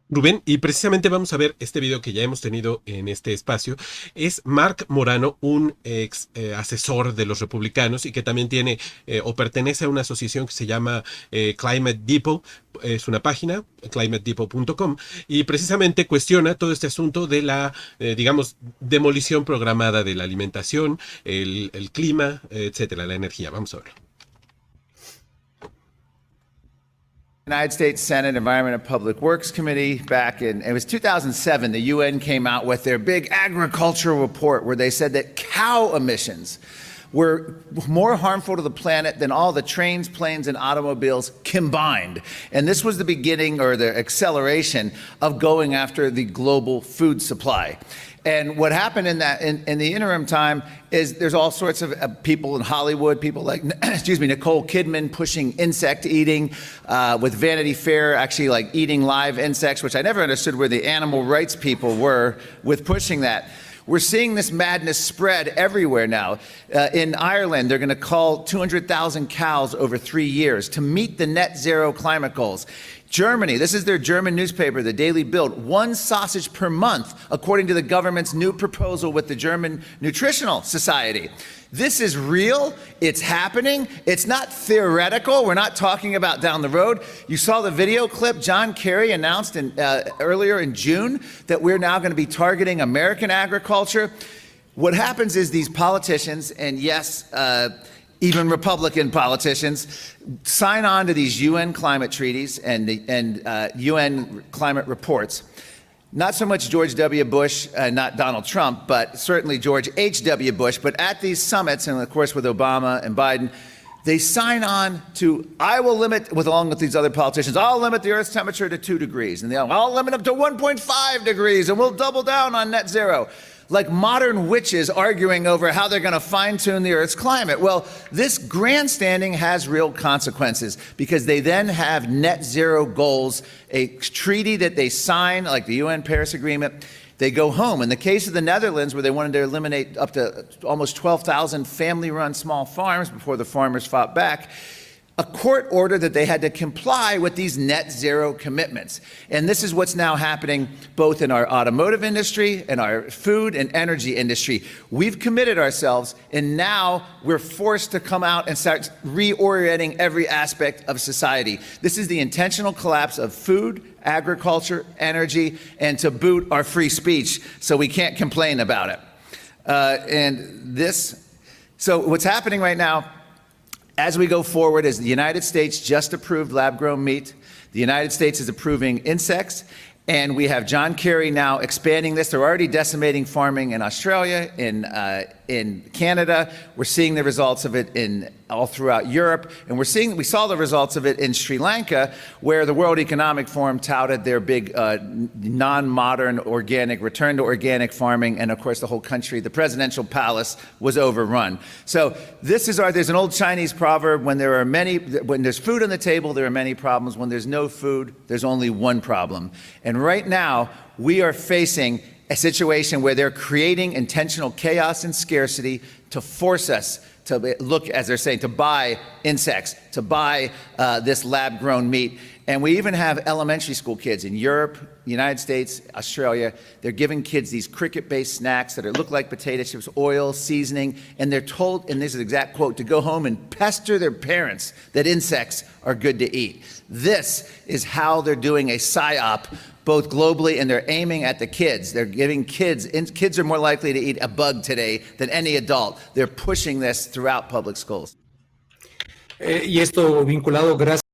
Rubén, y precisamente vamos a ver este video que ya hemos tenido en este espacio. Es Mark Morano, un ex asesor de los republicanos y que también tiene o pertenece a una asociación que se llama Climate Depot. Es una página, climatedepot.com, y precisamente cuestiona todo este asunto de la, digamos, demolición programada de la alimentación, el clima, etcétera, la energía. Vamos a verlo. United States Senate Environment and Public Works Committee back in, it was 2007, the UN came out with their big agricultural report where they said that cow emissions were more harmful to the planet than all the trains, planes, and automobiles combined. And this was the beginning or the acceleration of going after the global food supply. And what happened in the interim time is there's all sorts of people in Hollywood, people like, Nicole Kidman pushing insect eating, with Vanity Fair actually like eating live insects, which I never understood where the animal rights people were with pushing that. We're seeing this madness spread everywhere now. In Ireland, they're going to cull 200,000 cows over 3 years to meet the net zero climate goals. Germany, this is their German newspaper, the Daily Bild, 1 sausage per month, according to the government's new proposal with the German Nutritional Society. This is real. It's happening. It's not theoretical. We're not talking about down the road. You saw the video clip. John Kerry announced earlier in June that we're now going to be targeting American agriculture. What happens is these politicians, and yes, even Republican politicians, sign on to these UN climate treaties and UN climate reports. Not so much George W. Bush, not Donald Trump, but certainly George H.W. Bush. But at these summits, and of course with Obama and Biden, they sign on to, I will limit, along with these other politicians, I'll limit the Earth's temperature to 2 degrees. And I'll limit up to 1.5 degrees, and we'll double down on net zero. Like modern witches arguing over how they're going to fine-tune the Earth's climate. Well, this grandstanding has real consequences because they then have net zero goals, a treaty that they sign, like the UN Paris Agreement. They go home. In the case of the Netherlands, where they wanted to eliminate up to almost 12,000 family-run small farms before the farmers fought back, a court ordered that they had to comply with these net zero commitments. And this is what's now happening both in our automotive industry and our food and energy industry. We've committed ourselves, and now we're forced to come out and start reorienting every aspect of society. This is the intentional collapse of food, agriculture, energy, and to boot our free speech, so we can't complain about it. So what's happening right now, as we go forward, is the United States just approved lab-grown meat. The United States is approving insects, and we have John Kerry now expanding this. They're already decimating farming in Australia, in Canada. We're seeing the results of it all throughout Europe, and we saw the results of it in Sri Lanka, where the World Economic Forum touted their big non-modern organic return to organic farming, and of course the whole country, the presidential palace, was overrun. So there's an old Chinese proverb: when there's food on the table, there are many problems. When there's no food, there's only one problem. And right now, we are facing a situation where they're creating intentional chaos and scarcity to force us to look, as they're saying, to buy insects, to buy this lab-grown meat. And we even have elementary school kids in Europe, United States, Australia. They're giving kids these cricket-based snacks that look like potato chips, oil, seasoning, and they're told, and this is the exact quote, to go home and pester their parents that insects are good to eat. This is how they're doing a psyop, both globally, and they're aiming at the kids. They're giving kids are more likely to eat a bug today than any adult. They're pushing this throughout public schools. Y esto vinculado, gracias.